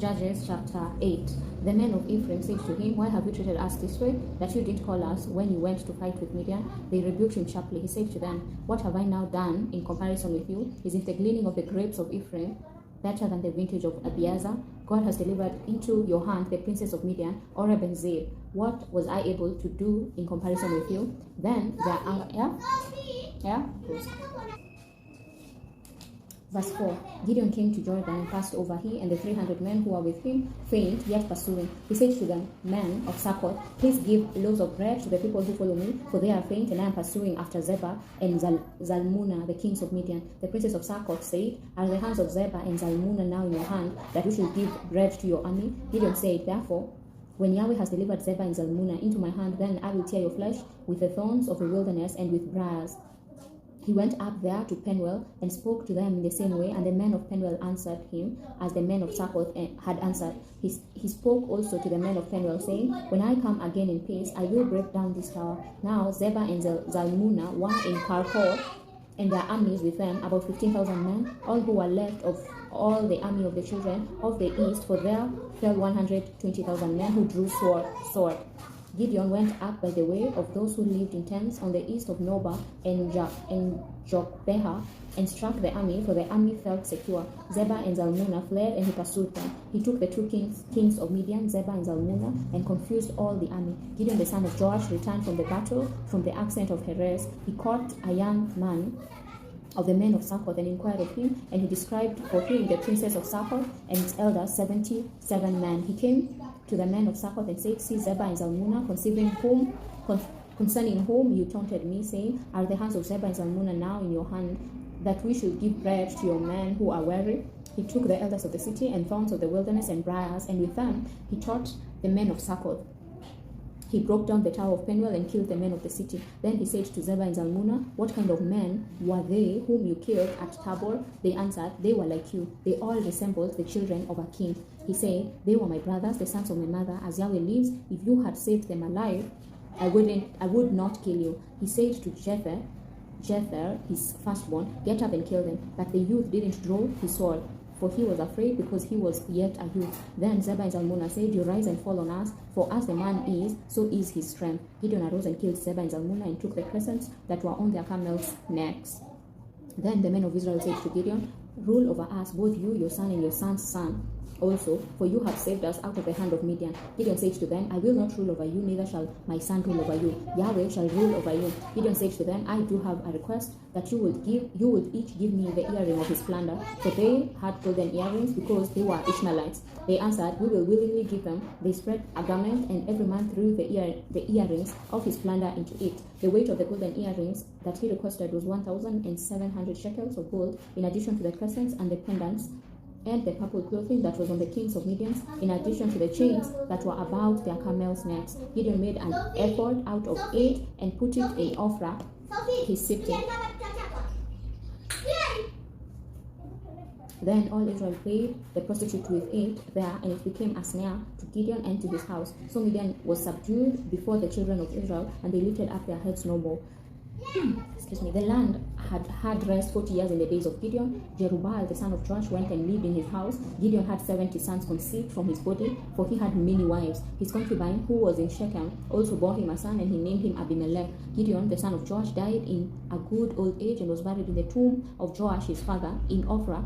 Judges chapter 8. The men of Ephraim said to him, "Why have you treated us this way, that you didn't call us when you went to fight with Midian?" They rebuked him sharply. He said to them, "What have I now done in comparison with you? Is it the gleaning of the grapes of Ephraim better than the vintage of Abiezer? God has delivered into your hand the princes of Midian, Oreb and Zeeb. What was I able to do in comparison with you?" Then Verse 4. Gideon came to Jordan and passed over, he and the 300 men who were with him, faint, yet pursuing. He said to them, "Men of Succoth, please give loaves of bread to the people who follow me, for they are faint, and I am pursuing after Zebah and Zalmunna, the kings of Midian." The princes of Succoth said, "Are the hands of Zebah and Zalmunna now in your hand, that we should give bread to your army?" Gideon said, "Therefore, when Yahweh has delivered Zebah and Zalmunna into my hand, then I will tear your flesh with the thorns of the wilderness and with briars." He went up there to Penuel and spoke to them in the same way, and the men of Penuel answered him as the men of Succoth had answered. He spoke also to the men of Penuel, saying, "When I come again in peace, I will break down this tower." Now Zebah and Zalmunna were in Karkor, and their armies with them, about 15,000 men, all who were left of all the army of the children of the east, for there fell 120,000 men who drew sword. Gideon went up by the way of those who lived in tents on the east of Nobah and Jokbeha, and struck the army, for the army felt secure. Zebah and Zalmunna fled, and he pursued them. He took the two kings of Midian, Zebah and Zalmunna, and confused all the army. Gideon the son of Joash returned from the battle from the ascent of Heres. He caught a young man of the men of Succoth and inquired of him, and he described for him the princes of Succoth and its elders, 77 men. He came to the men of Succoth and said, "See Zebah and Zalmunna, concerning whom you taunted me, saying, Are the hands of Zebah and Zalmunna now in your hand, that we should give bread to your men who are weary?" He took the elders of the city and thorns of the wilderness and briars, and with them he taught the men of Succoth. He broke down the tower of Penuel and killed the men of the city. Then he said to Zebah and Zalmunna, "What kind of men were they whom you killed at Tabor?" They answered, "They were like you. They all resembled the children of a king." He said, "They were my brothers, the sons of my mother. As Yahweh lives, if you had saved them alive, I would not kill you." He said to Jether, his firstborn, "Get up and kill them." But the youth didn't draw his sword, for he was afraid, because he was yet a youth. Then Zebah and Zalmunna said, "You rise and fall on us, for as the man is, so is his strength." Gideon arose and killed Zebah and Zalmunna and took the crescents that were on their camels' necks. Then the men of Israel said to Gideon, "Rule over us, both you, your son, and your son's son also, for you have saved us out of the hand of Midian." Gideon said to them, "I will not rule over you, neither shall my son rule over you. Yahweh shall rule over you." Gideon said to them, "I do have a request, that you would each give me the earring of his plunder." For they had golden earrings, because they were Ishmaelites. They answered, "We will willingly give them." They spread a garment, and every man threw the earrings of his plunder into it. The weight of the golden earrings that he requested was 1,700 shekels of gold, in addition to the crescents and the pendants and the purple clothing that was on the kings of Midian, in addition to the chains that were about their camels' necks. Gideon made an ephod out of it and put it in Ophrah, his city. Then all Israel paid the prostitute with it there, and it became a snare to Gideon and to his house. So Midian was subdued before the children of Israel, and they lifted up their heads no more. The land had rest 40 years in the days of Gideon. Jerubbaal, the son of Joash, went and lived in his house. Gideon had 70 sons conceived from his body, for he had many wives. His concubine, who was in Shechem, also bore him a son, and he named him Abimelech. Gideon, the son of Joash, died in a good old age and was buried in the tomb of Joash his father in Ophrah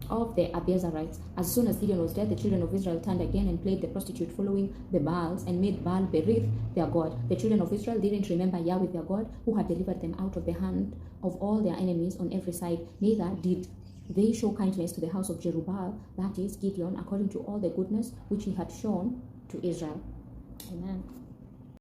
of the Abiezerites. As soon as Gideon was dead, the children of Israel turned again and played the prostitute, following the Baals, and made Baal Berith their god. The children of Israel didn't remember Yahweh their God, who had delivered them out of the hand of all their enemies on every side. Neither did they show kindness to the house of Jerubbaal, that is, Gideon, according to all the goodness which he had shown to Israel. Amen.